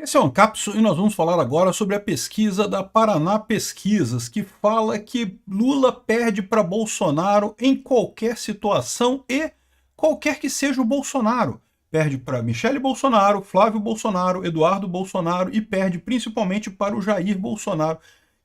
Esse é o Ancapso e nós vamos falar agora sobre a pesquisa da Paraná Pesquisas, que fala que Lula perde para Bolsonaro em qualquer situação e qualquer que seja o Bolsonaro. Perde para Michele Bolsonaro, Flávio Bolsonaro, Eduardo Bolsonaro e perde principalmente para o Jair Bolsonaro.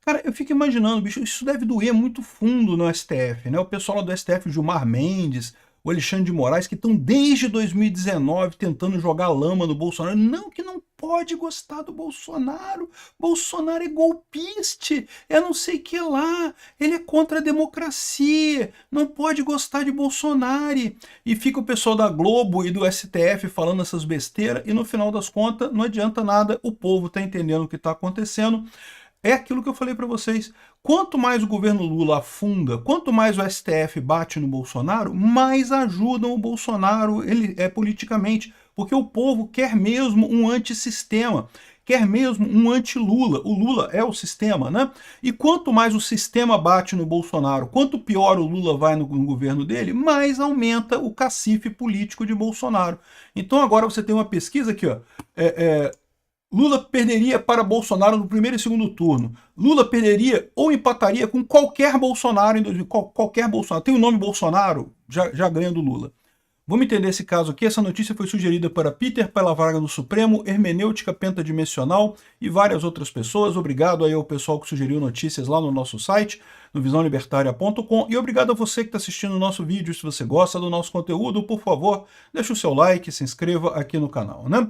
Cara, eu fico imaginando, bicho, isso deve doer muito fundo no STF, né? O pessoal lá do STF, Gilmar Mendes, o Alexandre de Moraes, que estão desde 2019 tentando jogar lama no Bolsonaro. Não, que não pode gostar do Bolsonaro. Bolsonaro é golpista, é não sei o que lá. Ele é contra a democracia. Não pode gostar de Bolsonaro. E fica o pessoal da Globo e do STF falando essas besteiras e no final das contas não adianta nada. O povo está entendendo o que está acontecendo. É aquilo que eu falei para vocês. Quanto mais o governo Lula afunda, quanto mais o STF bate no Bolsonaro, mais ajudam o Bolsonaro politicamente. Porque o povo quer mesmo um antissistema, quer mesmo um anti-Lula. O Lula é o sistema, né? E quanto mais o sistema bate no Bolsonaro, quanto pior o Lula vai no governo dele, mais aumenta o cacife político de Bolsonaro. Então agora você tem uma pesquisa aqui, ó. Lula perderia para Bolsonaro no primeiro e segundo turno. Lula perderia ou empataria com qualquer Bolsonaro, qualquer Bolsonaro. Tem o nome Bolsonaro, já ganha do Lula. Vamos entender esse caso aqui. Essa notícia foi sugerida para Peter pela vaga no Supremo, Hermenêutica Pentadimensional e várias outras pessoas. Obrigado aí ao pessoal que sugeriu notícias lá no nosso site, no visãolibertaria.com. E obrigado a você que está assistindo o nosso vídeo. Se você gosta do nosso conteúdo, por favor, deixe o seu like, se inscreva aqui no canal, né?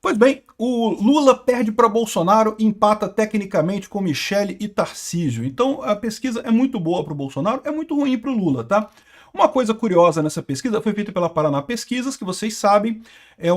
Pois bem, o Lula perde para Bolsonaro e empata tecnicamente com Michele e Tarcísio. Então a pesquisa é muito boa para o Bolsonaro, é muito ruim para o Lula, tá? Uma coisa curiosa nessa pesquisa foi feita pela Paraná Pesquisas, que vocês sabem, é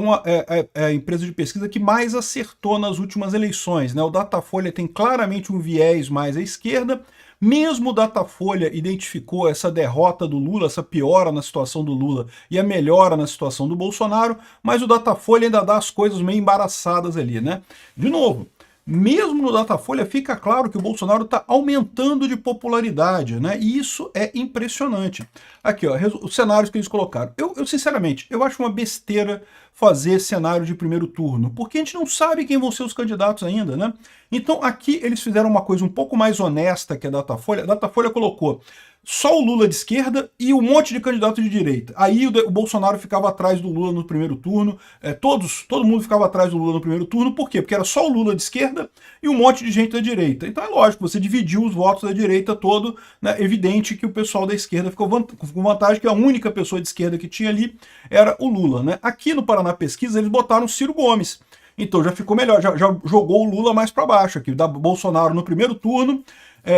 a empresa de pesquisa que mais acertou nas últimas eleições, né? O Datafolha tem claramente um viés mais à esquerda. Mesmo o Datafolha identificou essa derrota do Lula, essa piora na situação do Lula e a melhora na situação do Bolsonaro, mas o Datafolha ainda dá as coisas meio embaraçadas ali, né? De novo, mesmo no Datafolha fica claro que o Bolsonaro está aumentando de popularidade, né? E isso é impressionante. Aqui, ó, os cenários que eles colocaram. Eu sinceramente, eu acho uma besteira fazer cenário de primeiro turno, porque a gente não sabe quem vão ser os candidatos ainda, né? Então aqui eles fizeram uma coisa um pouco mais honesta que a Datafolha. A Datafolha colocou só o Lula de esquerda e um monte de candidato de direita. Aí o Bolsonaro ficava atrás do Lula no primeiro turno, todo mundo ficava atrás do Lula no primeiro turno, por quê? Porque era só o Lula de esquerda e um monte de gente da direita. Então é lógico, você dividiu os votos da direita todo, né? Evidente que o pessoal da esquerda ficou com vantagem, que a única pessoa de esquerda que tinha ali era o Lula, né? Aqui no Paraná Pesquisa eles botaram o Ciro Gomes. Então já ficou melhor, já jogou o Lula mais para baixo aqui, da Bolsonaro no primeiro turno,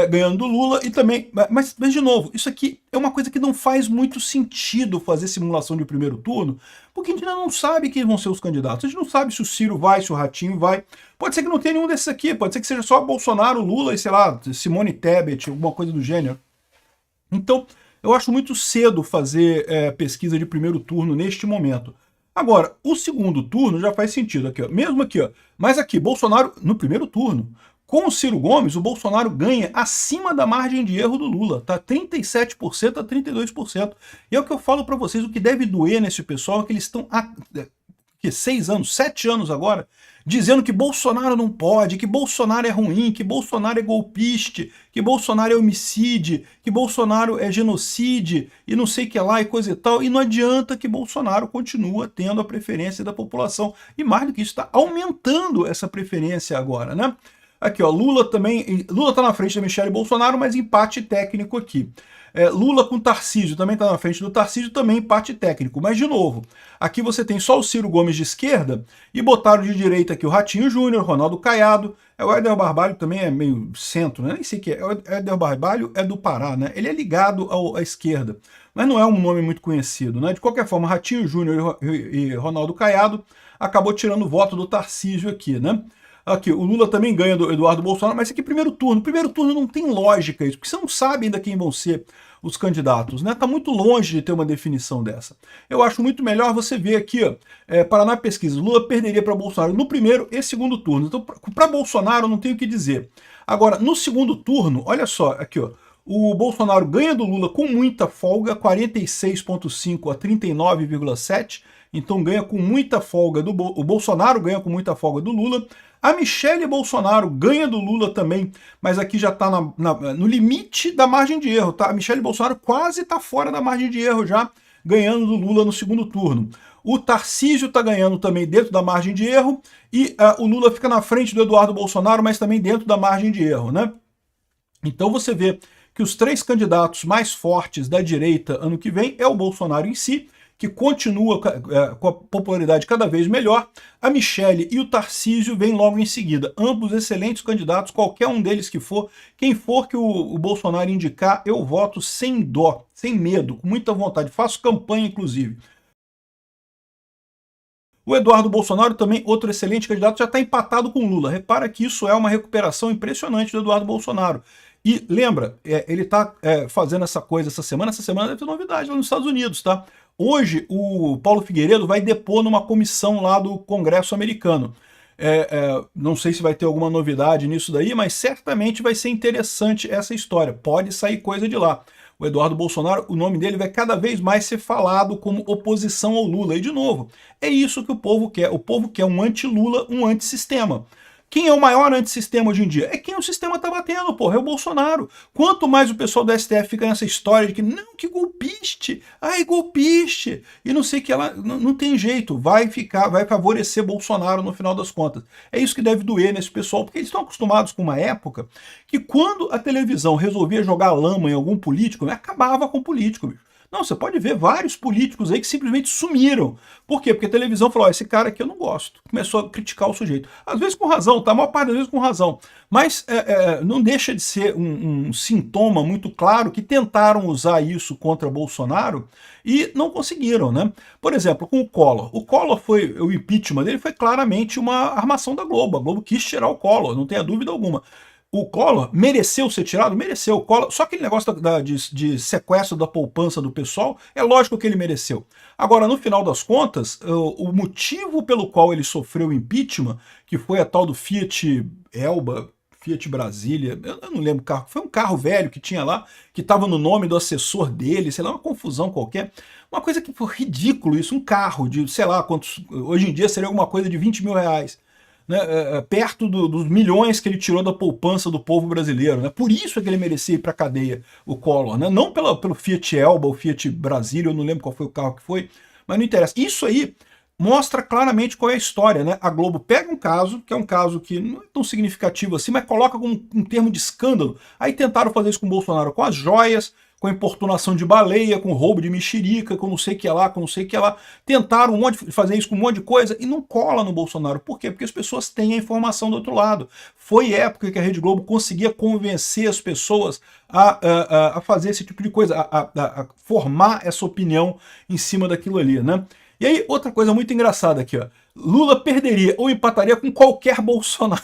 ganhando do Lula e também... Mas, de novo, isso aqui é uma coisa que não faz muito sentido fazer simulação de primeiro turno, porque a gente ainda não sabe quem vão ser os candidatos. A gente não sabe se o Ciro vai, se o Ratinho vai. Pode ser que não tenha nenhum desses aqui, pode ser que seja só Bolsonaro, Lula e, sei lá, Simone Tebet, alguma coisa do gênero. Então, eu acho muito cedo fazer pesquisa de primeiro turno neste momento. Agora, o segundo turno já faz sentido aqui, ó. Mesmo aqui, ó. Mas aqui, Bolsonaro no primeiro turno. Com o Ciro Gomes, o Bolsonaro ganha acima da margem de erro do Lula, tá? 37% a 32%. E é o que eu falo para vocês, o que deve doer nesse pessoal é que eles estão há 6 anos, 7 anos agora, dizendo que Bolsonaro não pode, que Bolsonaro é ruim, que Bolsonaro é golpista, que Bolsonaro é homicídio, que Bolsonaro é genocídio e não sei o que lá e coisa e tal. E não adianta que Bolsonaro continua tendo a preferência da população. E mais do que isso, está aumentando essa preferência agora, né? Aqui, ó, Lula tá na frente da Michele Bolsonaro, mas empate técnico aqui. Lula com Tarcísio também tá na frente do Tarcísio, também empate técnico. Mas, de novo, aqui você tem só o Ciro Gomes de esquerda e botaram de direita aqui o Ratinho Júnior, Ronaldo Caiado. O Éder Barbalho também é meio centro, né? Nem sei o que é. O Éder Barbalho é do Pará, né? Ele é ligado à esquerda, mas não é um nome muito conhecido, né? De qualquer forma, Ratinho Júnior e Ronaldo Caiado acabou tirando o voto do Tarcísio aqui, né? Aqui, o Lula também ganha do Eduardo Bolsonaro, mas aqui primeiro turno. Primeiro turno não tem lógica isso, porque você não sabe ainda quem vão ser os candidatos, né? Tá muito longe de ter uma definição dessa. Eu acho muito melhor você ver aqui, ó, Paraná Pesquisa, Lula perderia para Bolsonaro no primeiro e segundo turno. Então, para Bolsonaro não tem o que dizer. Agora, no segundo turno, olha só, aqui, ó, o Bolsonaro ganha do Lula com muita folga, 46,5 a 39,7, então ganha com muita folga o Bolsonaro ganha com muita folga do Lula. A Michelle Bolsonaro ganha do Lula também, mas aqui já está no limite da margem de erro, tá? A Michelle Bolsonaro quase está fora da margem de erro já, ganhando do Lula no segundo turno. O Tarcísio está ganhando também dentro da margem de erro, e o Lula fica na frente do Eduardo Bolsonaro, mas também dentro da margem de erro, né? Então você vê que os 3 candidatos mais fortes da direita ano que vem é o Bolsonaro em si, que continua com a popularidade cada vez melhor. A Michelle e o Tarcísio vêm logo em seguida. Ambos excelentes candidatos, qualquer um deles que for. Quem for que o Bolsonaro indicar, eu voto sem dó, sem medo, com muita vontade. Faço campanha, inclusive. O Eduardo Bolsonaro também, outro excelente candidato, já está empatado com o Lula. Repara que isso é uma recuperação impressionante do Eduardo Bolsonaro. E lembra, ele está fazendo essa coisa essa semana deve ter novidade lá nos Estados Unidos, tá? Hoje o Paulo Figueiredo vai depor numa comissão lá do Congresso americano. Não sei se vai ter alguma novidade nisso daí, mas certamente vai ser interessante essa história. Pode sair coisa de lá. O Eduardo Bolsonaro, o nome dele vai cada vez mais ser falado como oposição ao Lula. E, de novo, é isso que o povo quer. O povo quer um anti-Lula, um antissistema. Quem é o maior antissistema hoje em dia? É quem o sistema tá batendo, porra, é o Bolsonaro. Quanto mais o pessoal do STF fica nessa história de que, não, que golpiste, ai, golpiste, e não sei que ela, não tem jeito, vai favorecer Bolsonaro no final das contas. É isso que deve doer nesse pessoal, porque eles estão acostumados com uma época que quando a televisão resolvia jogar lama em algum político, acabava com o político, bicho. Não, você pode ver vários políticos aí que simplesmente sumiram. Por quê? Porque a televisão falou, esse cara aqui eu não gosto. Começou a criticar o sujeito. Às vezes com razão, tá? A maior parte das vezes com razão. Mas não deixa de ser um sintoma muito claro que tentaram usar isso contra Bolsonaro e não conseguiram, né? Por exemplo, com o Collor. O impeachment dele foi claramente uma armação da Globo. A Globo quis tirar o Collor, não tenha dúvida alguma. O Collor mereceu ser tirado? Mereceu. O Collor, só aquele negócio de sequestro da poupança do pessoal, é lógico que ele mereceu. Agora, no final das contas, o motivo pelo qual ele sofreu impeachment, que foi a tal do Fiat Elba, Fiat Brasília, eu não lembro o carro, foi um carro velho que tinha lá, que estava no nome do assessor dele, sei lá, uma confusão qualquer. Uma coisa que foi ridículo isso, um carro de, sei lá, quantos, hoje em dia seria alguma coisa de 20 mil reais. Né, perto dos milhões que ele tirou da poupança do povo brasileiro. Né? Por isso é que ele merecia ir para a cadeia, o Collor. Né? Não pelo Fiat Elba, o Fiat Brasília, eu não lembro qual foi o carro que foi, mas não interessa. Isso aí mostra claramente qual é a história. Né? A Globo pega um caso, que é um caso que não é tão significativo assim, mas coloca como um termo de escândalo. Aí tentaram fazer isso com o Bolsonaro, com as joias, com importunação de baleia, com roubo de mexerica, com não sei o que lá, com não sei o que lá. Tentaram fazer isso com um monte de coisa e não cola no Bolsonaro. Por quê? Porque as pessoas têm a informação do outro lado. Foi época que a Rede Globo conseguia convencer as pessoas a fazer esse tipo de coisa, a formar essa opinião em cima daquilo ali, né? E aí, outra coisa muito engraçada aqui, ó. Lula perderia ou empataria com qualquer Bolsonaro.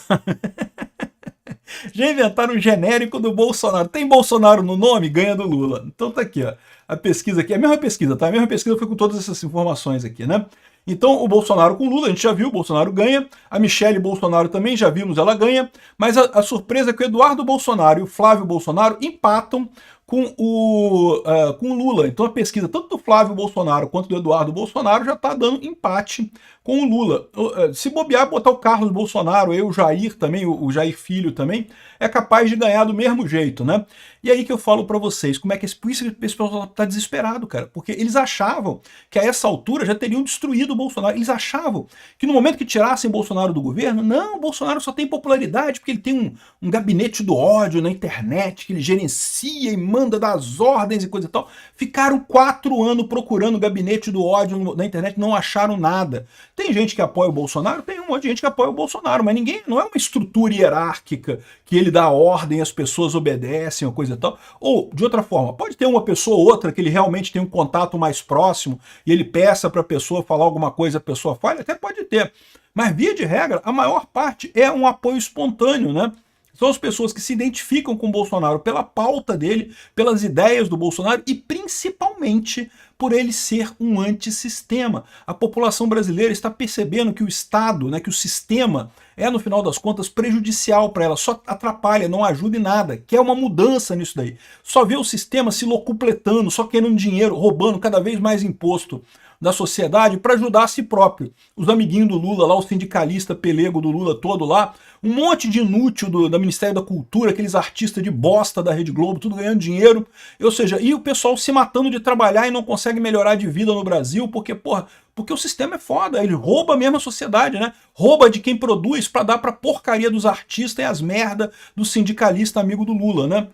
Já inventaram o genérico do Bolsonaro. Tem Bolsonaro no nome, ganha do Lula. Então tá aqui, ó. A pesquisa aqui, a mesma pesquisa, tá? A mesma pesquisa foi com todas essas informações aqui, né? Então o Bolsonaro com Lula, a gente já viu, o Bolsonaro ganha. A Michelle Bolsonaro também, já vimos, ela ganha. Mas a surpresa é que o Eduardo Bolsonaro e o Flávio Bolsonaro empatam com o Lula. Então a pesquisa tanto do Flávio Bolsonaro quanto do Eduardo Bolsonaro já está dando empate com o Lula. Se bobear, botar o Carlos Bolsonaro, o Jair também, o Jair Filho também, é capaz de ganhar do mesmo jeito, né? E aí que eu falo para vocês, como é que por isso esse pessoal tá desesperado, cara, porque eles achavam que a essa altura já teriam destruído o Bolsonaro. Eles achavam que no momento que tirassem Bolsonaro do governo, não, o Bolsonaro só tem popularidade porque ele tem um gabinete do ódio na internet, que ele gerencia e manda dar as ordens e coisa e tal. Ficaram 4 anos procurando o gabinete do ódio na internet, não acharam nada. Tem gente que apoia o Bolsonaro, tem um monte de gente que apoia o Bolsonaro, mas ninguém, não é uma estrutura hierárquica que ele dá ordem, as pessoas obedecem ou coisa e tal. Ou, de outra forma, pode ter uma pessoa ou outra que ele realmente tem um contato mais próximo e ele peça para a pessoa falar alguma coisa, a pessoa fala, até pode ter. Mas, via de regra, a maior parte é um apoio espontâneo, né? São as pessoas que se identificam com o Bolsonaro pela pauta dele, pelas ideias do Bolsonaro e principalmente por ele ser um antissistema. A população brasileira está percebendo que o Estado, né, que o sistema é, no final das contas, prejudicial para ela, só atrapalha, não ajuda em nada, quer uma mudança nisso daí. Só vê o sistema se locupletando, só querendo dinheiro, roubando cada vez mais imposto da sociedade para ajudar a si próprio. Os amiguinhos do Lula lá, o sindicalista pelego do Lula todo lá, um monte de inútil do Ministério da Cultura, aqueles artistas de bosta da Rede Globo, tudo ganhando dinheiro, ou seja, e o pessoal se matando de trabalhar e não consegue melhorar de vida no Brasil, porque, porra, porque o sistema é foda, ele rouba mesmo a sociedade, né? Rouba de quem produz para dar pra porcaria dos artistas e as merda do sindicalista amigo do Lula, né?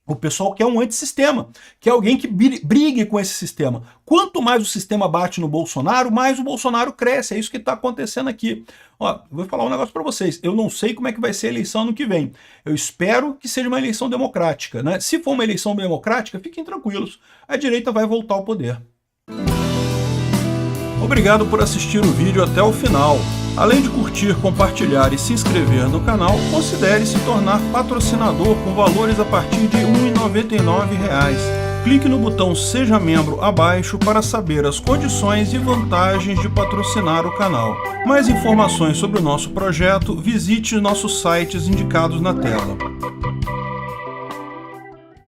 O pessoal quer um antissistema, quer alguém que brigue com esse sistema. Quanto mais o sistema bate no Bolsonaro, mais o Bolsonaro cresce. É isso que está acontecendo aqui. Ó, vou falar um negócio para vocês. Eu não sei como é que vai ser a eleição ano que vem. Eu espero que seja uma eleição democrática, né? Se for uma eleição democrática, fiquem tranquilos. A direita vai voltar ao poder. Obrigado por assistir o vídeo até o final. Além de curtir, compartilhar e se inscrever no canal, considere se tornar patrocinador com valores a partir de R$ 1,99. Clique no botão Seja Membro abaixo para saber as condições e vantagens de patrocinar o canal. Mais informações sobre o nosso projeto, visite nossos sites indicados na tela.